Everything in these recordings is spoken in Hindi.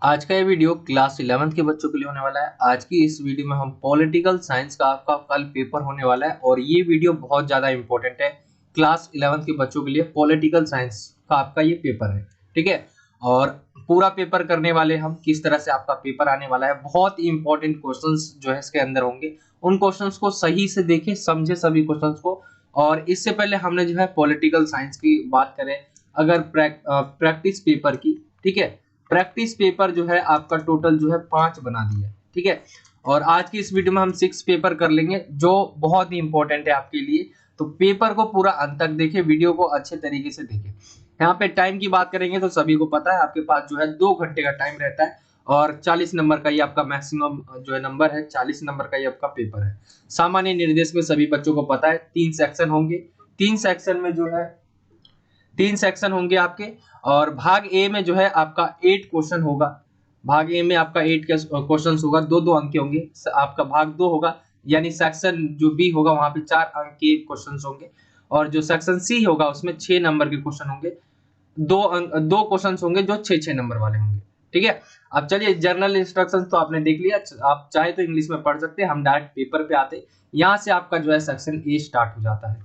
आज का ये वीडियो क्लास 11th के बच्चों के लिए होने वाला है। आज की इस वीडियो में हम पॉलिटिकल साइंस का आपका कल पेपर होने वाला है और ये वीडियो बहुत ज़्यादा इंपॉर्टेंट है। क्लास 11th के बच्चों के लिए पॉलिटिकल साइंस का आपका ये पेपर है, ठीक है। और पूरा पेपर करने वाले हम किस तरह से आपका पेपर आने वाला है। बहुत ही इंपॉर्टेंट क्वेश्चंस जो है इसके अंदर होंगे, उन क्वेश्चंस को सही से देखें, समझे सभी क्वेश्चंस को। और इससे पहले हमने जो है पॉलिटिकल साइंस की बात करें, अगर प्रैक्टिस पेपर की, ठीक है, प्रैक्टिस पेपर जो है आपका टोटल जो है 5 बना दिया, ठीक है। और आज की इस वीडियो में हम 6 पेपर कर लेंगे जो बहुत ही इंपॉर्टेंट है आपके लिए। तो पेपर को पूरा अंत तक देखें, वीडियो को अच्छे तरीके से देखें। यहाँ पे टाइम की बात करेंगे तो सभी को पता है आपके पास जो है 2 घंटे का टाइम रहता है और 40 नंबर का ये आपका मैक्सिमम जो है नंबर है, 40 नंबर का ये आपका पेपर है। सामान्य निर्देश में सभी बच्चों को पता है 3 सेक्शन होंगे। 3 सेक्शन में जो है 3 सेक्शन होंगे आपके। और भाग ए में जो है आपका 8 क्वेश्चन होगा। भाग ए में आपका 8 क्वेश्चन होगा, 2-2 अंक के होंगे। आपका भाग 2 होगा, यानी सेक्शन जो बी होगा वहां पे 4 अंक के क्वेश्चन होंगे। और जो सेक्शन सी होगा उसमें 6 नंबर के क्वेश्चन होंगे। 2 क्वेश्चन होंगे जो 6-6 नंबर वाले होंगे, ठीक है। अब चलिए, जर्नल इंस्ट्रक्शंस तो आपने देख लिया, आप चाहे तो इंग्लिश में पढ़ सकते हैं, हम डायरेक्ट पेपर पे आते। यहाँ से आपका जो है सेक्शन ए स्टार्ट हो जाता है।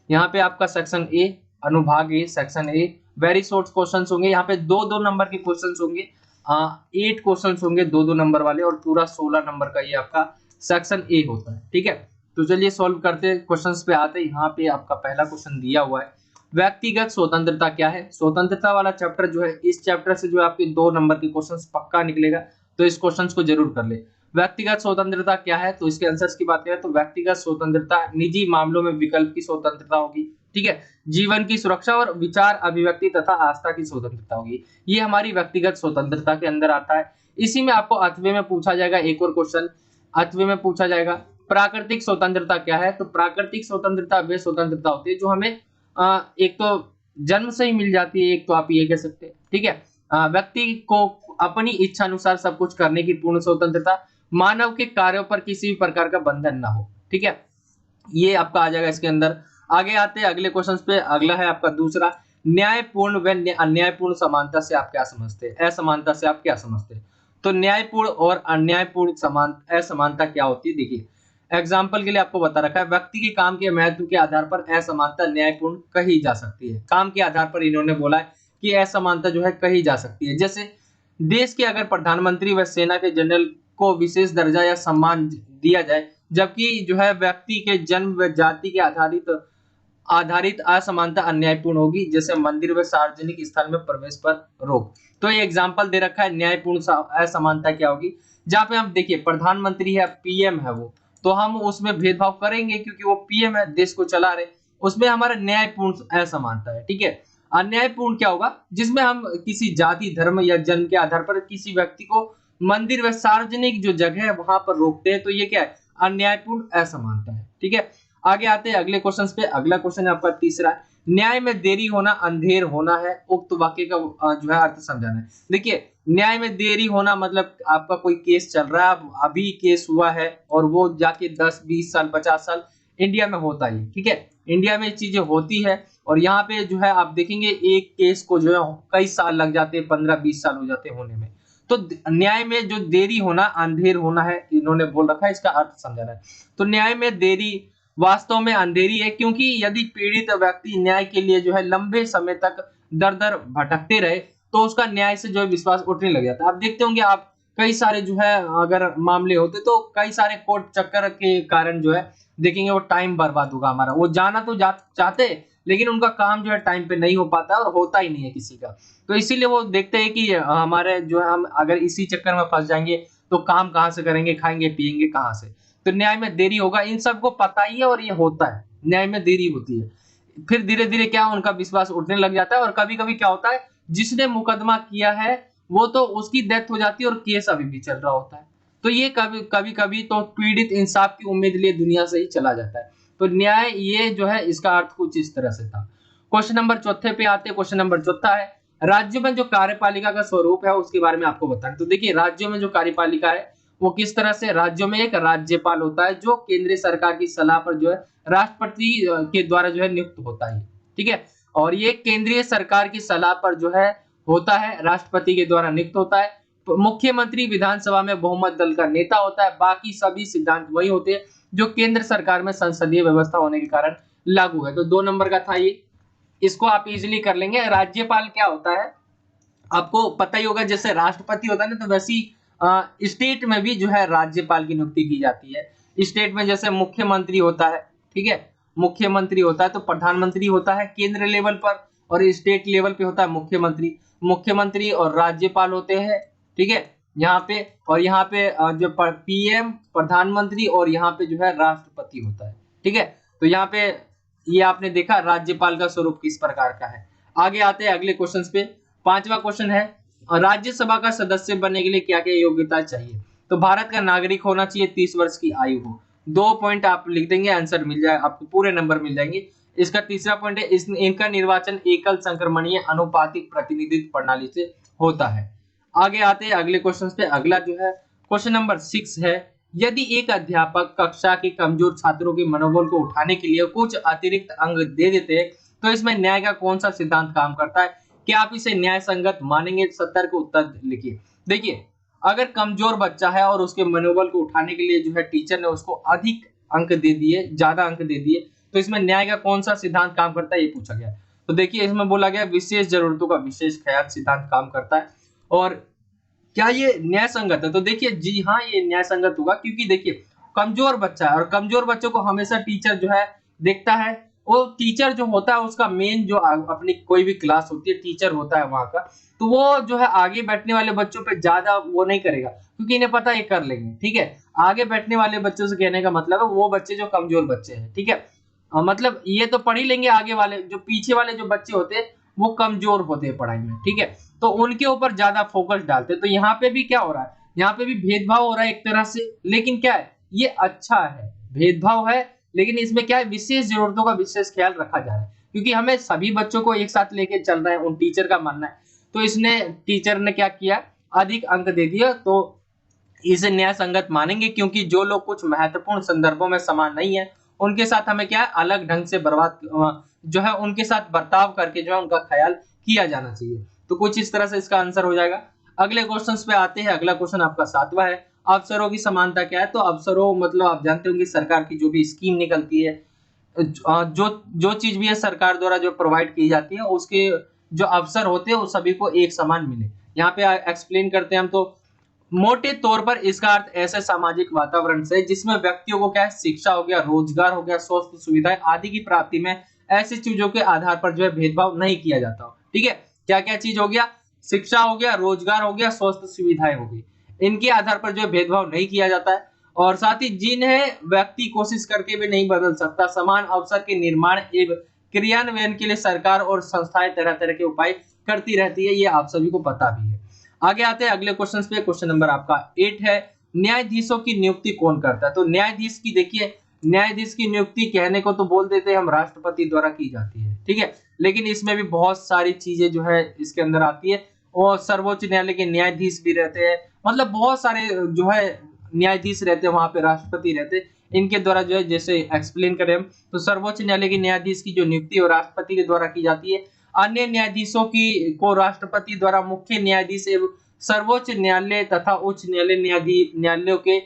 यहाँ पे आपका सेक्शन ए, अनुभाग A, section A, very short questions होंगे। यहाँ पे 2-2 नंबर के क्वेश्चंस होंगे। 8 क्वेश्चंस होंगे 2-2 नंबर वाले और पूरा 16 नंबर का ये आपका सेक्शन ए होता है, ठीक है। तो चलिए सॉल्व करते हैं, क्वेश्चंस पे आते हैं। यहाँ पे आपका पहला क्वेश्चन दिया हुआ है, व्यक्तिगत स्वतंत्रता क्या है। स्वतंत्रता वाला चैप्टर जो है, इस चैप्टर से जो है आपके 2 नंबर के क्वेश्चंस पक्का निकलेगा, तो इस क्वेश्चंस को जरूर कर ले। व्यक्तिगत स्वतंत्रता क्या है, तो इसके आंसर्स की बात करें तो व्यक्तिगत स्वतंत्रता निजी मामलों में विकल्प की स्वतंत्रता होगी, ठीक है। जीवन की सुरक्षा और विचार अभिव्यक्ति तथा आस्था की स्वतंत्रता होगी, ये हमारी व्यक्तिगत स्वतंत्रता के अंदर आता है। इसी में आपको 8वें में पूछा जाएगा एक और क्वेश्चन। 8वें में पूछा जाएगा प्राकृतिक स्वतंत्रता क्या है। तो प्राकृतिक स्वतंत्रता वे स्वतंत्रता होती है जो हमें एक तो जन्म से ही मिल जाती है, एक तो आप ये कह सकते हैं, ठीक है। व्यक्ति को अपनी इच्छा अनुसार सब कुछ करने की पूर्ण स्वतंत्रता, मानव के कार्यों पर किसी भी प्रकार का बंधन ना हो, ठीक है। ये आपका आ जाएगा इसके अंदर। आगे आते हैं अगले क्वेश्चन पे। अगला है आपका दूसरा, न्यायपूर्ण व अन्यायपूर्ण समानता से आप क्या समझते हैं, असमानता से आप क्या समझते हैं। तो न्यायपूर्ण और अन्यायपूर्ण असमानता क्या होती है, देखिए एग्जाम्पल के लिए आपको बता रखा है, व्यक्ति के काम के महत्व के आधार पर असमानता न्यायपूर्ण कही जा सकती है। काम के आधार पर इन्होंने बोला है कि असमानता जो है कही जा सकती है। जैसे देश के अगर प्रधानमंत्री व सेना के जनरल को विशेष दर्जा या सम्मान दिया जाए, जबकि जो है व्यक्ति के जन्म व जाति के आधारित आधारित असमानता अन्यायपूर्ण होगी। जैसे मंदिर व सार्वजनिक स्थल में प्रवेश पर रोक। तो ये एग्जाम्पल दे रखा है, न्यायपूर्ण असमानता क्या होगी। जहां पे हम देखिए प्रधानमंत्री है, पीएम है वो, तो हम उसमें भेदभाव करेंगे क्योंकि वो पीएम है, देश को चला रहे, उसमें हमारा न्यायपूर्ण असमानता है, ठीक है। अन्यायपूर्ण क्या होगा, जिसमें हम किसी जाति, धर्म या जन्म के आधार पर किसी व्यक्ति को मंदिर व सार्वजनिक जो जगह है वहां पर रोकते हैं, तो ये क्या है, अन्यायपूर्ण असमानता है, ठीक है। आगे आते हैं अगले क्वेश्चन पे। अगला क्वेश्चन है आपका तीसरा, न्याय में देरी होना अंधेर होना है। उक्त वाक्य का जो है अर्थ समझाना है। देखिए न्याय में देरी होना मतलब आपका कोई केस चल रहा है, अभी केस हुआ है और वो जाके 10-20 साल 50 साल इंडिया में होता ही, ठीक है। इंडिया में चीजें होती है और यहाँ पे जो है आप देखेंगे एक केस को जो है कई साल लग जाते हैं, 15-20 साल हो जाते हैं होने में। तो न्याय में जो देरी होना अंधेर होना है, इन्होंने बोल रखा है, इसका अर्थ समझाना है। तो न्याय में देरी वास्तव में अंधेरी है, क्योंकि यदि पीड़ित व्यक्ति न्याय के लिए जो है लंबे समय तक दर दर भटकते रहे तो उसका न्याय से जो है विश्वास उठने लग जाता है। आप देखते होंगे, आप कई सारे जो है अगर मामले होते तो कई सारे कोर्ट चक्कर के कारण जो है देखेंगे वो टाइम बर्बाद होगा हमारा। वो जाना तो चाहते लेकिन उनका काम जो है टाइम पे नहीं हो पाता और होता ही नहीं है किसी का। तो इसीलिए वो देखते हैं कि हमारे जो है हम अगर इसी चक्कर में फंस जाएंगे तो काम कहाँ से करेंगे, खाएंगे पिएंगे कहाँ से। तो न्याय में देरी होगा, इन सबको पता ही है और ये होता है, न्याय में देरी होती है। फिर धीरे धीरे क्या उनका विश्वास उठने लग जाता है और कभी कभी क्या होता है, जिसने मुकदमा किया है वो तो उसकी डेथ हो जाती है और केस अभी भी चल रहा होता है। तो ये कभी कभी तो पीड़ित इंसाफ की उम्मीद लिए दुनिया से ही चला जाता है। तो न्याय ये जो है इसका अर्थ कुछ इस तरह से था। क्वेश्चन नंबर चौथे पे आते हैं। क्वेश्चन नंबर चौथा है, राज्यों में जो कार्यपालिका का स्वरूप है उसके बारे में आपको बताएं। तो देखिए राज्यों में जो कार्यपालिका है वो किस तरह से, राज्यों में एक राज्यपाल होता है जो केंद्रीय सरकार की सलाह पर जो है राष्ट्रपति के द्वारा जो है नियुक्त होता है, ठीक है। और ये केंद्रीय सरकार की सलाह पर जो है होता है, राष्ट्रपति के द्वारा नियुक्त होता है। मुख्यमंत्री विधानसभा में बहुमत दल का नेता होता है, बाकी सभी सिद्धांत वही होते हैं जो केंद्र सरकार में संसदीय व्यवस्था होने के कारण लागू है। तो 2 नंबर का था ये, इसको आप इजीली कर लेंगे। राज्यपाल क्या होता है आपको पता ही होगा, जैसे राष्ट्रपति होता है ना, तो वैसी स्टेट में भी जो है राज्यपाल की नियुक्ति की जाती है। स्टेट में जैसे मुख्यमंत्री होता है, ठीक है, मुख्यमंत्री होता है, तो प्रधानमंत्री होता है केंद्र लेवल पर, और स्टेट लेवल पे होता है मुख्यमंत्री। मुख्यमंत्री और राज्यपाल होते हैं, ठीक है, यहाँ पे। और यहाँ पे जो पीएम, प्रधानमंत्री, और यहाँ पे जो है राष्ट्रपति होता है, ठीक है। तो यहाँ पे ये आपने देखा राज्यपाल का स्वरूप किस प्रकार का है। आगे आते हैं अगले क्वेश्चन पे। 5वां क्वेश्चन है, राज्यसभा का सदस्य बनने के लिए क्या क्या योग्यता चाहिए। तो भारत का नागरिक होना चाहिए, 30 वर्ष की आयु हो। 2 पॉइंट आप लिख देंगे, आंसर मिल जाए आपको, पूरे नंबर मिल जाएंगे। इसका तीसरा पॉइंट है, इनका निर्वाचन एकल संक्रमणीय अनुपातिक प्रतिनिधित्व प्रणाली से होता है। आगे आते हैं अगले क्वेश्चन पे। अगला जो है क्वेश्चन नंबर 6 है, यदि एक अध्यापक कक्षा के कमजोर छात्रों के मनोबल को उठाने के लिए कुछ अतिरिक्त अंक दे देते हैं, तो इसमें न्याय का कौन सा सिद्धांत काम करता है। क्या आप इसे न्याय संगत मानेंगे। 70 को उत्तर लिखिए। देखिए, अगर कमजोर बच्चा है और उसके मनोबल को उठाने के लिए जो है टीचर ने उसको अधिक अंक दे दिए, ज्यादा अंक दे दिए, तो इसमें न्याय का कौन सा सिद्धांत काम करता है, ये पूछा गया। तो देखिए, इसमें बोला गया विशेष जरूरतों का विशेष ख्याल सिद्धांत काम करता है। और क्या ये न्याय संगत है। तो देखिए, जी हाँ, ये न्याय संगत होगा, क्योंकि देखिए कमजोर बच्चा है और कमजोर बच्चों को हमेशा टीचर जो है देखता है। वो टीचर जो होता है उसका मेन जो अपनी कोई भी क्लास होती है, टीचर होता है वहां का, तो वो जो है आगे बैठने वाले बच्चों पे ज्यादा वो नहीं करेगा, क्योंकि इन्हें पता है कर लेंगे, ठीक है। आगे बैठने वाले बच्चों से कहने का मतलब है वो बच्चे जो कमजोर बच्चे हैं, ठीक है। मतलब ये तो पढ़ ही लेंगे, आगे वाले जो पीछे वाले जो बच्चे होते हैं वो कमजोर होते हैं पढ़ाई में, ठीक है। तो उनके ऊपर ज्यादा फोकस डालते हैं। तो यहाँ पे भी क्या हो रहा है, यहाँ पे भी भेदभाव हो रहा है एक तरह से, लेकिन क्या है, ये अच्छा है, भेदभाव है, लेकिन इसमें क्या है, विशेष जरूरतों का विशेष ख्याल रखा जा रहा है, क्योंकि हमें सभी बच्चों को एक साथ लेके चल रहा है, उन टीचर का मानना है। तो इसने टीचर ने क्या किया, अधिक अंक दे दिया, तो इसे न्याय संगत मानेंगे, क्योंकि जो लोग कुछ महत्वपूर्ण संदर्भों में समान नहीं है, उनके साथ हमें क्या है, अलग ढंग से जो है उनके साथ बर्ताव करके जो है उनका ख्याल किया जाना चाहिए। तो कुछ इस तरह से इसका आंसर हो जाएगा। अगले क्वेश्चन पे आते हैं। अगला क्वेश्चन आपका 7वां है, अफसरों की समानता क्या है। तो अफसरों मतलब आप जानते होंगे सरकार की जो भी स्कीम निकलती है, जो जो चीज भी है सरकार द्वारा जो प्रोवाइड की जाती है, उसके जो अफसर होते हैं वो सभी को एक समान मिले। यहाँ पे एक्सप्लेन करते हैं हम। तो मोटे तौर पर इसका अर्थ ऐसे सामाजिक वातावरण से जिसमें व्यक्तियों को क्या है, शिक्षा हो गया, रोजगार हो गया, स्वास्थ्य सुविधाएं आदि की प्राप्ति में ऐसी चीजों के आधार पर जो है भेदभाव नहीं किया जाता हो, ठीक है। क्या क्या चीज हो गया, शिक्षा हो गया, रोजगार हो गया, स्वास्थ्य सुविधाएं हो गई, इनके आधार पर जो है भेदभाव नहीं किया जाता है। और साथ ही जिन्हें व्यक्ति कोशिश करके भी नहीं बदल सकता, समान अवसर के निर्माण एवं क्रियान्वयन के लिए सरकार और संस्थाएं तरह तरह के उपाय करती रहती है, ये आप सभी को पता भी है। आगे आते हैं अगले क्वेश्चन पे। क्वेश्चन नंबर आपका 8 है, न्यायाधीशों की नियुक्ति कौन करता है। तो न्यायाधीश की देखिए, न्यायाधीश की नियुक्ति कहने को तो बोल देते हैं हम राष्ट्रपति द्वारा की जाती है, ठीक है, लेकिन इसमें भी बहुत सारी चीजें जो है इसके अंदर आती है। और सर्वोच्च न्यायालय के न्यायाधीश भी रहते हैं, मतलब बहुत सारे जो है न्यायाधीश रहते हैं, वहां पे राष्ट्रपति रहते हैं, इनके द्वारा जो है जैसे एक्सप्लेन करें हम, तो सर्वोच्च न्यायालय के न्यायाधीश की जो नियुक्ति और राष्ट्रपति के द्वारा की जाती है। अन्य न्यायाधीशों की को राष्ट्रपति द्वारा मुख्य न्यायाधीश एवं सर्वोच्च न्यायालय तथा उच्च न्यायालय न्यायालयों के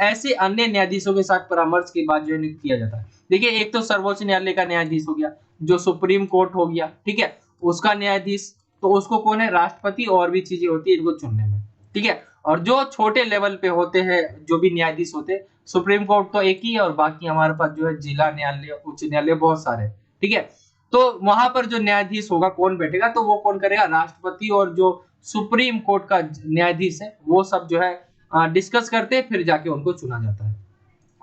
ऐसे अन्य न्यायाधीशों के साथ परामर्श के बाद जो है नियुक्त किया जाता है। देखिए, एक तो सर्वोच्च न्यायालय का न्यायाधीश हो गया, जो सुप्रीम कोर्ट हो गया, ठीक है, उसका न्यायाधीश, तो उसको कौन है, राष्ट्रपति, और भी चीजें होती है इनको चुनने में, ठीक है। और जो छोटे लेवल पे होते हैं जो भी न्यायाधीश होते हैं, सुप्रीम कोर्ट तो एक ही है, और बाकी हमारे पास जो है जिला न्यायालय, उच्च न्यायालय बहुत सारे, ठीक है। तो वहां पर जो न्यायाधीश होगा कौन बैठेगा, तो वो कौन करेगा, राष्ट्रपति और जो सुप्रीम कोर्ट का न्यायाधीश है वो सब जो है डिस्कस करते हैं, फिर जाके उनको चुना जाता है।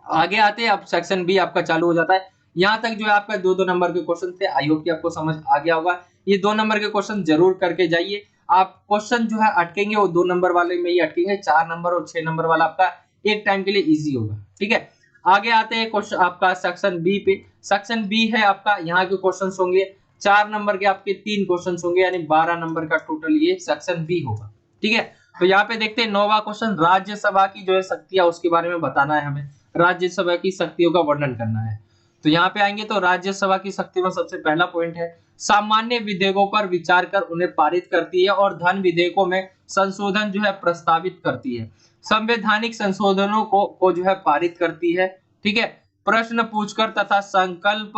आगे आते हैं, अब सेक्शन बी आपका चालू हो जाता है। यहाँ तक जो है आपका 2-2 नंबर के क्वेश्चन थे, आई होप कि आपको समझ आ गया होगा। ये 2 नंबर के क्वेश्चन जरूर करके जाइए। आप क्वेश्चन जो है अटकेंगे वो 2 नंबर वाले में ही अटकेंगे, 4 नंबर और 6 नंबर वाला आपका एक टाइम के लिए इजी होगा, ठीक है। आगे आते हैं क्वेश्चन आपका सेक्शन बी पे। सेक्शन बी है आपका, यहाँ के क्वेश्चन होंगे 4 नंबर के, आपके 3 क्वेश्चन होंगे, यानी 12 नंबर का टोटल ये सेक्शन बी होगा, ठीक है। तो यहाँ पे देखते हैं 9वां क्वेश्चन, राज्यसभा की जो है शक्तियां उसके बारे में बताना है हमें, राज्यसभा की शक्तियों का वर्णन करना है। तो यहाँ पे आएंगे तो राज्यसभा की शक्ति में सबसे पहला पॉइंट है, सामान्य विधेयकों पर विचार कर उन्हें पारित करती है और धन विधेयकों में संशोधन जो है प्रस्तावित करती है। संवैधानिक संशोधनों को जो है पारित करती है। ठीक है, प्रश्न पूछकर तथा संकल्प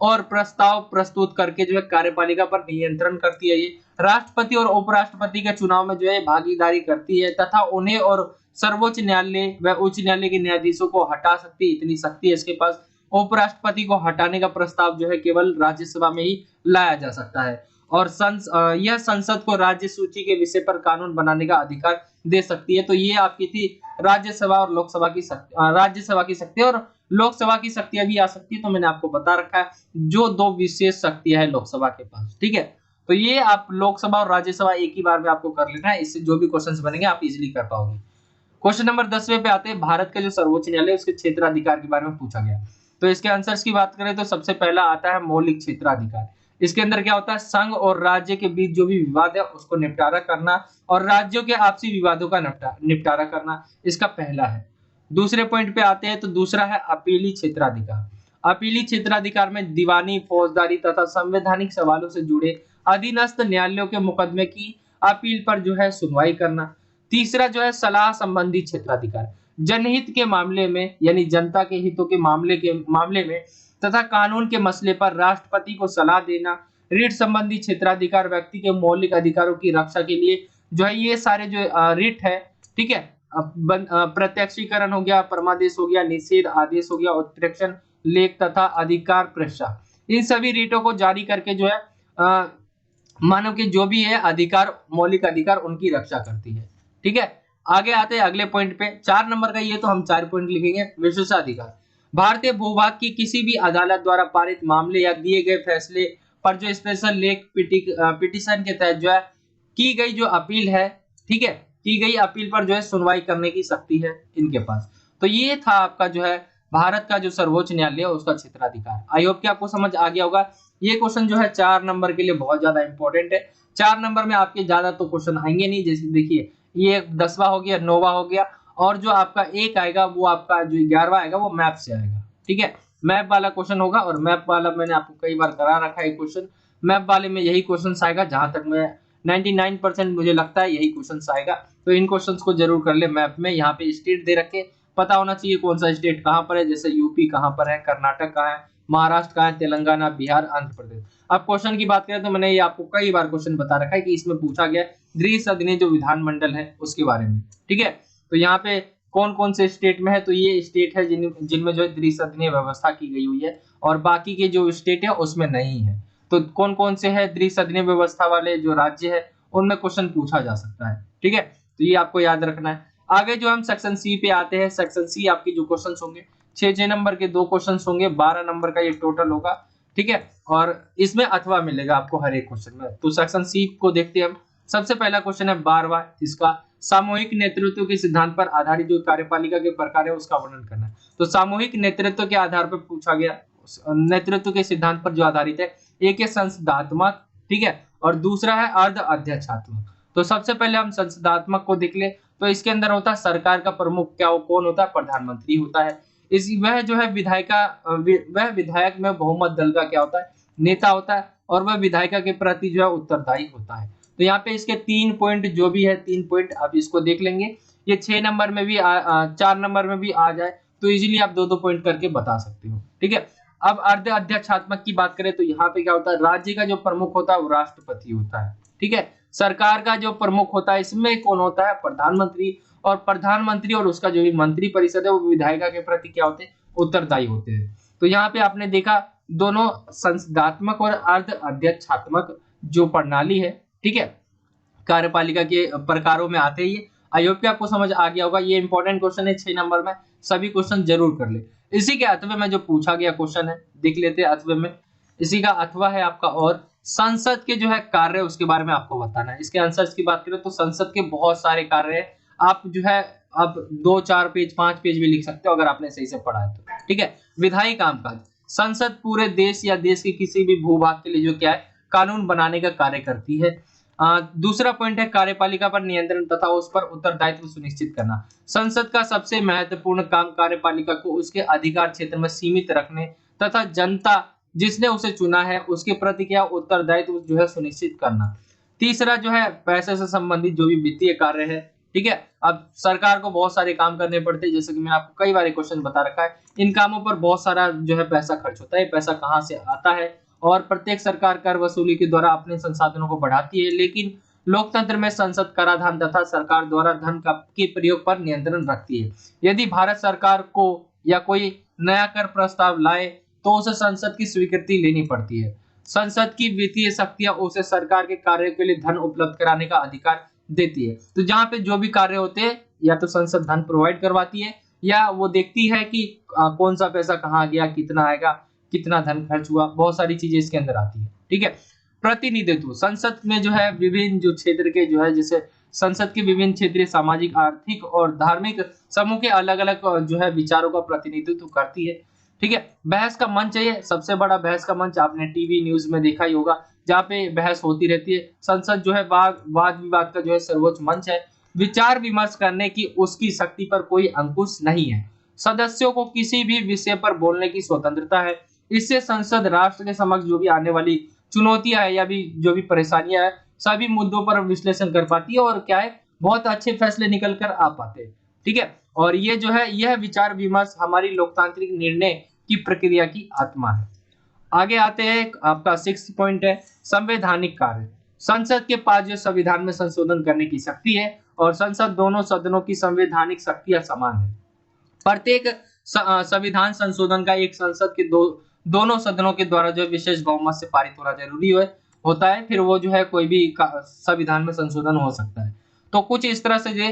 और प्रस्ताव प्रस्तुत करके जो है कार्यपालिका पर नियंत्रण करती है। ये राष्ट्रपति और उपराष्ट्रपति के चुनाव में जो है भागीदारी करती है तथा उन्हें और सर्वोच्च न्यायालय व उच्च न्यायालय के न्यायाधीशों को हटा सकती है, इतनी शक्ति है इसके पास। उपराष्ट्रपति को हटाने का प्रस्ताव जो है केवल राज्यसभा में ही लाया जा सकता है और यह संसद को राज्य सूची के विषय पर कानून बनाने का अधिकार दे सकती है। तो ये आपकी थी राज्यसभा और लोकसभा की शक्ति, राज्यसभा की शक्ति और लोकसभा की शक्तियां भी आ सकती है। तो मैंने आपको बता रखा है जो दो विशेष शक्तियां है लोकसभा के पास। ठीक है, तो ये आप लोकसभा और राज्यसभा एक ही बार में आपको कर लेना है, इससे जो भी क्वेश्चंस बनेंगे आप इजीली कर पाओगे। क्वेश्चन नंबर 10वें पे आते हैं, भारत का जो सर्वोच्च न्यायालय उसके क्षेत्राधिकार के बारे में पूछा गया। तो इसके आंसर्स की बात करें तो सबसे पहला आता है मौलिक क्षेत्राधिकार। इसके अंदर क्या होता है, संघ और राज्य के बीच जो भी विवाद है उसको निपटारा करना और राज्यों के आपसी विवादों का निपटारा करना, इसका पहला है। दूसरे पॉइंट पे आते हैं तो दूसरा है अपीली क्षेत्राधिकार। अपीली क्षेत्राधिकार में दीवानी, फौजदारी तथा संवैधानिक सवालों से जुड़े अधीनस्थ न्यायालयों के मुकदमे की अपील पर जो है सुनवाई करना। तीसरा जो है सलाह संबंधी क्षेत्राधिकार, जनहित के मामले में यानी जनता के हितों के मामले में तथा कानून के मसले पर राष्ट्रपति को सलाह देना। रीट संबंधी क्षेत्राधिकार व्यक्ति के मौलिक अधिकारों की रक्षा के लिए जो है ये सारे जो रीट है, ठीक है, प्रत्यक्षीकरण हो गया, परमादेश हो गया, निषेध आदेश हो गया, उत्प्रेक्षण, लेख तथा अधिकार प्रश्न, इन सभी रीटों को जारी करके जो है मानव के जो भी है अधिकार, मौलिक अधिकार, उनकी रक्षा करती है। ठीक है, आगे आते हैं अगले पॉइंट पे, 4 नंबर का ये तो हम 4 पॉइंट लिखेंगे। विशेषाधिकार, भारतीय भूभाग की किसी भी अदालत द्वारा पारित मामले या दिए गए फैसले पर जो स्पेशल लेख पिटीशन के तहत जो है की गई जो अपील है, ठीक है, की गई अपील पर जो है सुनवाई करने की शक्ति है इनके पास। तो ये था आपका जो है भारत का जो सर्वोच्च न्यायालय है उसका क्षेत्राधिकार। आई होप कि आपको समझ आ गया होगा। ये क्वेश्चन जो है 4 नंबर के लिए बहुत ज्यादा इंपॉर्टेंट है। 4 नंबर में आपके ज्यादा तो क्वेश्चन आएंगे नहीं, जैसे देखिए ये 10वां हो गया, 9वां हो गया, और जो आपका एक आएगा वो आपका जो 11वां आएगा वो मैप से आएगा। ठीक है, मैप वाला क्वेश्चन होगा और मैप वाला मैंने आपको कई बार करा रखा है क्वेश्चन। मैप वाले में यही क्वेश्चन आएगा, जहां तक मैं 99% मुझे लगता है यही क्वेश्चन आएगा। तो इन क्वेश्चंस को जरूर कर ले। मैप में यहाँ पे स्टेट दे रखे, पता होना चाहिए कौन सा स्टेट कहाँ पर है, जैसे यूपी कहाँ पर है, कर्नाटक कहाँ है, महाराष्ट्र कहाँ है, तेलंगाना, बिहार, आंध्र प्रदेश। अब क्वेश्चन की बात करें तो मैंने ये आपको कई बार क्वेश्चन बता रखा है कि इसमें पूछा गया द्विसदनीय जो विधानमंडल है उसके बारे में। ठीक है, तो यहाँ पे कौन कौन से स्टेट में है, तो ये स्टेट है जिनमें जो है द्विसदनीय व्यवस्था की गई हुई है और बाकी के जो स्टेट है उसमें नहीं है। तो कौन कौन से है द्विसदनीय व्यवस्था वाले जो राज्य है उनमें क्वेश्चन पूछा जा सकता है। ठीक है, तो ये आपको याद रखना है। आगे जो हम सेक्शन सी पे आते हैं, सेक्शन सी आपकी जो क्वेश्चन होंगे 6 नंबर के 2 क्वेश्चन होंगे, 12 नंबर का ये टोटल होगा। ठीक है, और इसमें अथवा मिलेगा आपको हर एक क्वेश्चन में। तो सेक्शन सी को देखते हैं हम। सबसे पहला क्वेश्चन है 12वां, इसका सामूहिक नेतृत्व के सिद्धांत पर आधारित जो कार्यपालिका के प्रकार है उसका वर्णन करना है। तो सामूहिक नेतृत्व के आधार पर पूछा गया, नेतृत्व के सिद्धांत पर जो आधारित है, एक है संसदात्मक, ठीक है, और दूसरा है अर्ध अध्यक्षात्मक। तो सबसे पहले हम संसदात्मक को देख ले, तो इसके अंदर होता है सरकार का प्रमुख क्या हो, कौन होता है, प्रधानमंत्री होता है। इस वह जो है वह विधायक में बहुमत दल का क्या होता है, नेता होता है, और वह विधायिका के प्रति जो है उत्तरदायी होता है। तो यहाँ पे इसके 3 पॉइंट जो भी है, 3 पॉइंट आप इसको देख लेंगे। ये 6 नंबर में भी 4 नंबर में भी आ जाए तो इजीली आप 2-2 पॉइंट करके बता सकते हो। ठीक है, अब अर्ध अध्यक्षात्मक की बात करें तो यहाँ पे क्या होता है, राज्य का जो प्रमुख होता है वो राष्ट्रपति होता है। ठीक है, सरकार का जो प्रमुख होता है इसमें कौन होता है, प्रधानमंत्री, और प्रधानमंत्री और उसका जो भी मंत्री परिषद है वो विधायिका के प्रति क्या होते हैं, उत्तरदायी होते हैं। तो यहाँ पे आपने देखा दोनों संसदात्मक और अर्ध अध्यक्षात्मक जो प्रणाली है, ठीक है, कार्यपालिका के प्रकारों में आते हैं ये। आई होप कि आपको समझ आ गया होगा। ये इंपॉर्टेंट क्वेश्चन है 6 नंबर में, सभी क्वेश्चन जरूर कर ले। इसी के अथवे में जो पूछा गया क्वेश्चन है देख लेते हैं अथवे में। इसी का अथवा है आपका, और संसद के जो है कार्य उसके बारे में आपको बताना है। इसके आंसर्स की बात करें तो संसद के बहुत सारे कार्य है, आप जो है आप 2-4 पेज 5 पेज भी लिख सकते हो अगर आपने सही से पढ़ा है तो। ठीक है, विधायी कामकाज, संसद पूरे देश या देश के किसी भी भूभाग के लिए जो क्या है कानून बनाने का कार्य करती है। दूसरा पॉइंट है कार्यपालिका पर नियंत्रण तथा उस पर उत्तरदायित्व सुनिश्चित करना। संसद का सबसे महत्वपूर्ण काम कार्यपालिका को उसके अधिकार क्षेत्र में सीमित रखने तथा जनता जिसने उसे चुना है उसके प्रति क्या उत्तरदायित्व जो है सुनिश्चित करना। तीसरा जो है पैसे से संबंधित जो भी वित्तीय कार्य है, ठीक है। अब सरकार को बहुत सारे काम करने पड़ते हैं, जैसे कि मैंने आपको कई बार क्वेश्चन बता रखा है, इन कामों पर बहुत सारा जो है पैसा खर्च होता है, पैसा कहाँ से आता है, और प्रत्येक सरकार कर वसूली के द्वारा अपने संसाधनों को बढ़ाती है, लेकिन लोकतंत्र में संसद कराधान तथा सरकार द्वारा धन का के प्रयोग पर नियंत्रण रखती है। यदि भारत सरकार को या कोई नया कर प्रस्ताव लाए तो उसे संसद की स्वीकृति लेनी पड़ती है। संसद की वित्तीय शक्तियां उसे सरकार के कार्य के लिए धन उपलब्ध कराने का अधिकार देती है। तो जहां पे जो भी कार्य होते हैं या तो संसद धन प्रोवाइड करवाती है या वो देखती है कि कौन सा पैसा कहाँ गया, कितना आएगा, कितना धन खर्च हुआ, बहुत सारी चीजें इसके अंदर आती है, ठीक है। प्रतिनिधित्व, संसद में जो है विभिन्न जो क्षेत्र के जो है, जैसे संसद के विभिन्न क्षेत्रीय सामाजिक आर्थिक और धार्मिक समूह के अलग अलग जो है विचारों का प्रतिनिधित्व करती है, ठीक है। बहस का मंच है ये, सबसे बड़ा बहस का मंच आपने टीवी न्यूज में देखा ही होगा, जहाँ पे बहस होती रहती है। संसद जो है वाद विवाद का जो है सर्वोच्च मंच है। विचार विमर्श करने की उसकी शक्ति पर कोई अंकुश नहीं है। सदस्यों को किसी भी विषय पर बोलने की स्वतंत्रता है। इससे संसद राष्ट्र के समक्ष जो भी आने वाली चुनौतियां है या भी जो भी परेशानियां है, सभी मुद्दों पर विश्लेषण कर पाती है और क्या है, बहुत अच्छे फैसले निकल कर आ पाते हैं, ठीक है। और ये जो है, यह विचार विमर्श हमारी लोकतांत्रिक निर्णय की प्रक्रिया की आत्मा है। आगे आते हैं, आपका 6 पॉइंट है संवैधानिक कार्य। संसद के पास जो संविधान में संशोधन करने की शक्ति है और संसद दोनों सदनों की संवैधानिक शक्तियां समान है। प्रत्येक संविधान संशोधन का एक संसद के दोनों सदनों के द्वारा जो विशेष बहुमत से पारित होना जरूरी होता है, फिर वो जो है कोई भी संविधान में संशोधन हो सकता है। तो कुछ इस तरह से जो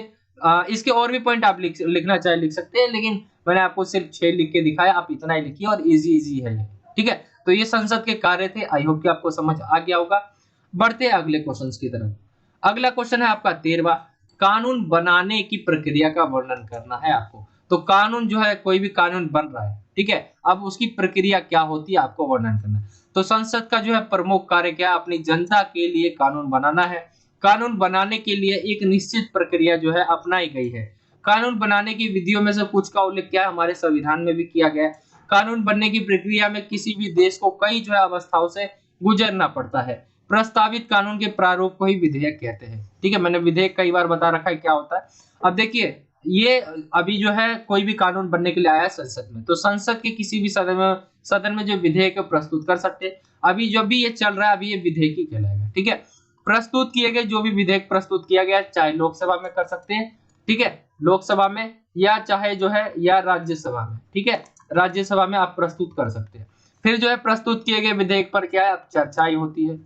इसके और भी पॉइंट आप लिखना चाहे लिख सकते हैं, लेकिन मैंने आपको सिर्फ 6 लिख के दिखाया, आप इतना ही लिखिए और इजी है ये, ठीक है। तो ये संसद के कार्य थे, आई होप कि आपको समझ आ गया होगा। बढ़ते हैं अगले क्वेश्चन की तरफ। अगला क्वेश्चन है आपका 13वां, कानून बनाने की प्रक्रिया का वर्णन करना है आपको। तो कानून जो है, कोई भी कानून बन रहा है, ठीक है, अब उसकी प्रक्रिया क्या होती है आपको वर्णन करना है। तो संसद का जो है प्रमुख कार्य क्या है, अपनी जनता के लिए कानून बनाना है। कानून बनाने के लिए एक निश्चित प्रक्रिया जो है अपनाई गई है। कानून बनाने की विधियों में से कुछ का उल्लेख क्या है, हमारे संविधान में भी किया गया है। कानून बनने की प्रक्रिया में किसी भी देश को कई जो है अवस्थाओं से गुजरना पड़ता है। प्रस्तावित कानून के प्रारूप को ही विधेयक कहते हैं, ठीक है। मैंने विधेयक कई बार बता रखा है क्या होता है। अब देखिए, ये अभी जो है कोई भी कानून बनने के लिए आया है संसद में, तो संसद के किसी भी सदन में जो विधेयक प्रस्तुत कर सकते हैं। अभी जो भी ये चल रहा है, अभी ये विधेयक ही कहलाएगा, ठीक है। प्रस्तुत किए गए जो भी विधेयक प्रस्तुत किया गया, चाहे लोकसभा में कर सकते हैं, ठीक है, लोकसभा में, या चाहे जो है या राज्यसभा में, ठीक है, राज्यसभा में आप प्रस्तुत कर सकते हैं। फिर जो है प्रस्तुत किए गए विधेयक पर क्या है, अब चर्चाएं होती है,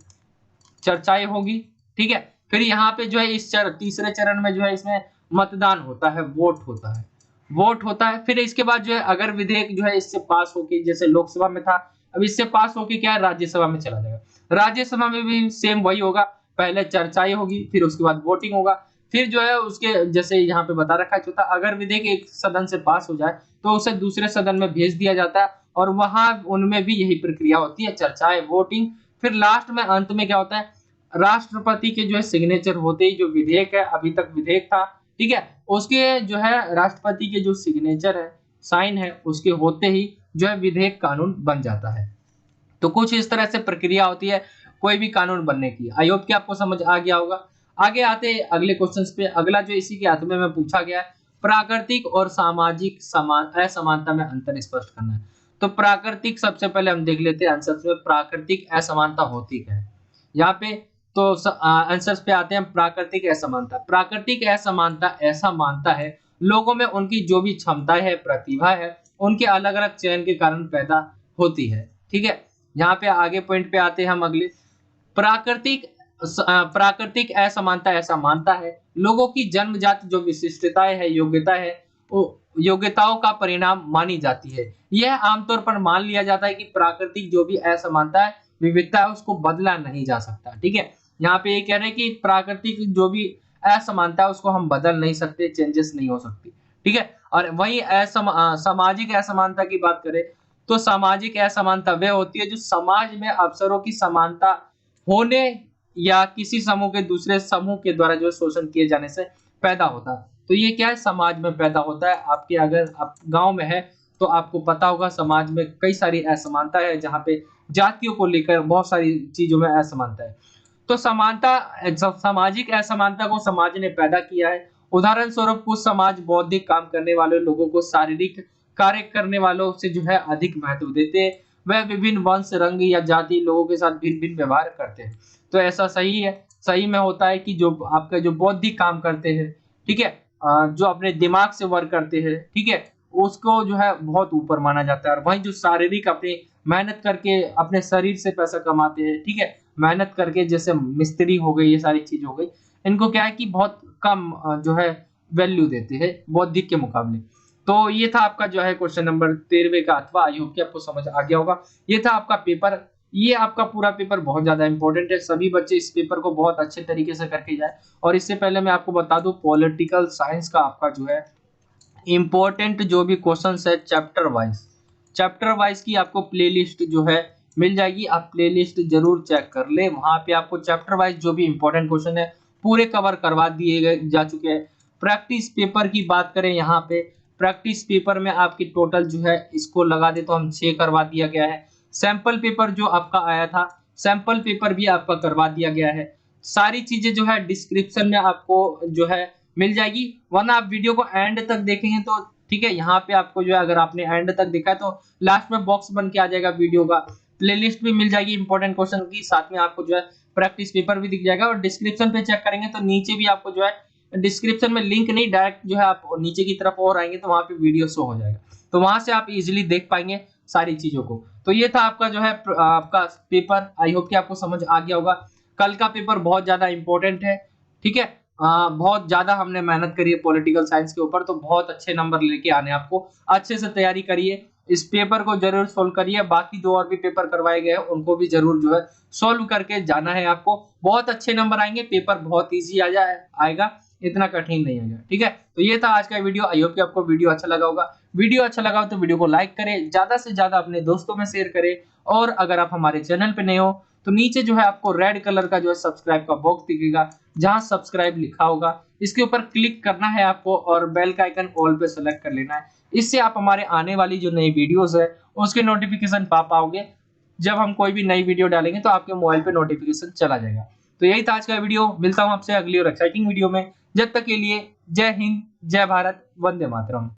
चर्चाएं होगी, ठीक है। फिर यहाँ पे जो है इस तीसरे चरण में जो है इसमें मतदान होता है, वोट होता है। फिर इसके बाद जो है अगर विधेयक जो है इससे पास होके, जैसे लोकसभा में था, अब इससे पास होके क्या है राज्यसभा में चला जाएगा। राज्यसभा में भी सेम वही होगा, पहले चर्चाएं होगी, फिर उसके बाद वोटिंग होगा। फिर जो है उसके जैसे यहाँ पे बता रखा है चौथा, अगर विधेयक एक सदन से पास हो जाए तो उसे दूसरे सदन में भेज दिया जाता है और वहां उनमें भी यही प्रक्रिया होती है, चर्चाएं, वोटिंग। फिर लास्ट में अंत में क्या होता है, राष्ट्रपति के जो है सिग्नेचर होते ही जो विधेयक है, अभी तक विधेयक था, ठीक है, उसके जो है राष्ट्रपति के जो सिग्नेचर है, साइन है, उसके होते ही जो है विधेयक कानून बन जाता है। तो कुछ इस तरह से प्रक्रिया होती है कोई भी कानून बनने की। आई होप कि आपको समझ आ गया होगा। आगे आते अगले क्वेश्चंस पे। अगला जो इसी के आत्मे में पूछा गया है, प्राकृतिक और सामाजिक असमानता में अंतर स्पष्ट करना है। तो प्राकृतिक सबसे पहले हम देख लेते हैं आंसर में, प्राकृतिक असमानता होती क्या है यहाँ पे। तो आंसर्स पे आते हैं। प्राकृतिक असमानता, प्राकृतिक असमानता ऐसा मानता है लोगों में उनकी जो भी क्षमताएं है, प्रतिभा है, उनके अलग अलग चयन के कारण पैदा होती है, ठीक है। यहाँ पे आगे पॉइंट पे आते हैं हम अगले। प्राकृतिक असमानता ऐसा मानता है लोगों की जन्मजात जो विशिष्टताएं है, योग्यता है, वो योग्यताओं का परिणाम मानी जाती है। यह आमतौर पर मान लिया जाता है कि प्राकृतिक जो भी असमानता है, विविधता है, उसको बदला नहीं जा सकता, ठीक है। यहाँ पे ये कह रहे हैं कि प्राकृतिक जो भी असमानता है उसको हम बदल नहीं सकते, चेंजेस नहीं हो सकती, ठीक है। और वही सामाजिक असमानता की बात करें तो सामाजिक असमानता वह होती है जो समाज में अवसरों की समानता होने या किसी समूह के दूसरे समूह के द्वारा जो शोषण किए जाने से पैदा होता है। तो ये क्या है, समाज में पैदा होता है। आपके अगर आप गांव में है तो आपको पता होगा समाज में कई सारी असमानता है, जहाँ पे जातियों को लेकर बहुत सारी चीजों में असमानता है। तो सामाजिक असमानता को समाज ने पैदा किया है। उदाहरण स्वरूप कुछ समाज बौद्धिक काम करने वाले लोगों को शारीरिक कार्य करने वालों से जो है अधिक महत्व देते हैं। वह विभिन्न वंश, रंग या जाति लोगों के साथ भिन्न-भिन्न व्यवहार करते हैं। तो ऐसा सही है। सही में होता है कि जो आपका जो बौद्धिक काम करते हैं, ठीक है? जो अपने दिमाग से वर्क करते हैं, ठीक है? उसको जो है बहुत ऊपर माना जाता है और वहीं जो शारीरिक अपनी मेहनत करके अपने शरीर से पैसा कमाते हैं, ठीक है? मेहनत करके जैसे मिस्त्री हो गई, ये सारी चीज़ हो गई, इनको क्या है कि बहुत कम जो है वैल्यू देते हैं बौद्धिक के मुकाबले। तो ये था आपका जो है क्वेश्चन नंबर 13वें का अथवा। आई होप कि आपको समझ आ गया होगा। ये था आपका पेपर। ये आपका पूरा पेपर बहुत ज़्यादा इम्पोर्टेंट है। सभी बच्चे इस पेपर को बहुत अच्छे तरीके से करके जाएँ। और इससे पहले मैं आपको बता दूँ, पॉलिटिकल साइंस का आपका जो है इम्पोर्टेंट जो भी क्वेश्चंस है चैप्टर वाइज की आपको प्लेलिस्ट जो है मिल जाएगी। आप प्लेलिस्ट जरूर चेक कर ले, वहां पे आपको चैप्टर वाइज जो भी इम्पोर्टेंट क्वेश्चन है पूरे कवर करवा दिए गए जा चुके हैं। प्रैक्टिस पेपर की बात करें, यहाँ पे प्रैक्टिस पेपर में आपकी टोटल जो है इसको लगा दे तो हम 6 करवा दिया गया है। सैंपल पेपर जो आपका आया था, सैंपल पेपर भी आपका करवा दिया गया है। सारी चीजें जो है डिस्क्रिप्शन में आपको जो है मिल जाएगी, वरना आप वीडियो को एंड तक देखेंगे तो ठीक है। यहाँ पे आपको जो है अगर आपने एंड तक देखा है तो लास्ट में बॉक्स बन के आ जाएगा वीडियो का, प्लेलिस्ट भी मिल जाएगी इंपॉर्टेंट क्वेश्चन की, साथ में आपको जो है प्रैक्टिस पेपर भी दिख जाएगा। और डिस्क्रिप्शन पे चेक करेंगे तो नीचे भी आपको जो है डिस्क्रिप्शन में लिंक नहीं, डायरेक्ट जो है आप नीचे की तरफ और आएंगे तो वहां पे वीडियो शो हो जाएगा, तो वहां से आप इजिली देख पाएंगे सारी चीजों को। तो ये था आपका जो है आपका पेपर। आई होप कि आपको समझ आ गया होगा। कल का पेपर बहुत ज्यादा इंपॉर्टेंट है, ठीक है? बहुत ज्यादा हमने मेहनत करी है पॉलिटिकल साइंस के ऊपर, तो बहुत अच्छे नंबर लेके आने आपको। अच्छे से तैयारी करिए, इस पेपर को जरूर सोल्व करिए। बाकी 2 और भी पेपर करवाए गए हैं उनको भी जरूर जो है सोल्व करके जाना है आपको। बहुत अच्छे नंबर आएंगे, पेपर बहुत ईजी आएगा, इतना कठिन नहीं आएगा, ठीक है? तो ये था आज का वीडियो। आई होप कि आपको वीडियो अच्छा लगा होगा। वीडियो अच्छा लगा हो तो वीडियो को लाइक करें, ज्यादा से ज्यादा अपने दोस्तों में शेयर करें। और अगर आप हमारे चैनल पे नए हो तो नीचे जो है आपको रेड कलर का जो है सब्सक्राइब का बॉक्स दिखेगा, जहां सब्सक्राइब लिखा होगा, इसके ऊपर क्लिक करना है आपको और बेल का आइकन ऑल पे सेलेक्ट कर लेना है। इससे आप हमारे आने वाली जो नई वीडियोस है उसके नोटिफिकेशन पा पाओगे। जब हम कोई भी नई वीडियो डालेंगे तो आपके मोबाइल पे नोटिफिकेशन चला जाएगा। तो यही था आज का वीडियो। मिलता हूं आपसे अगली और एक्साइटिंग वीडियो में। जब तक के लिए जय हिंद, जय भारत, वंदे मातरम।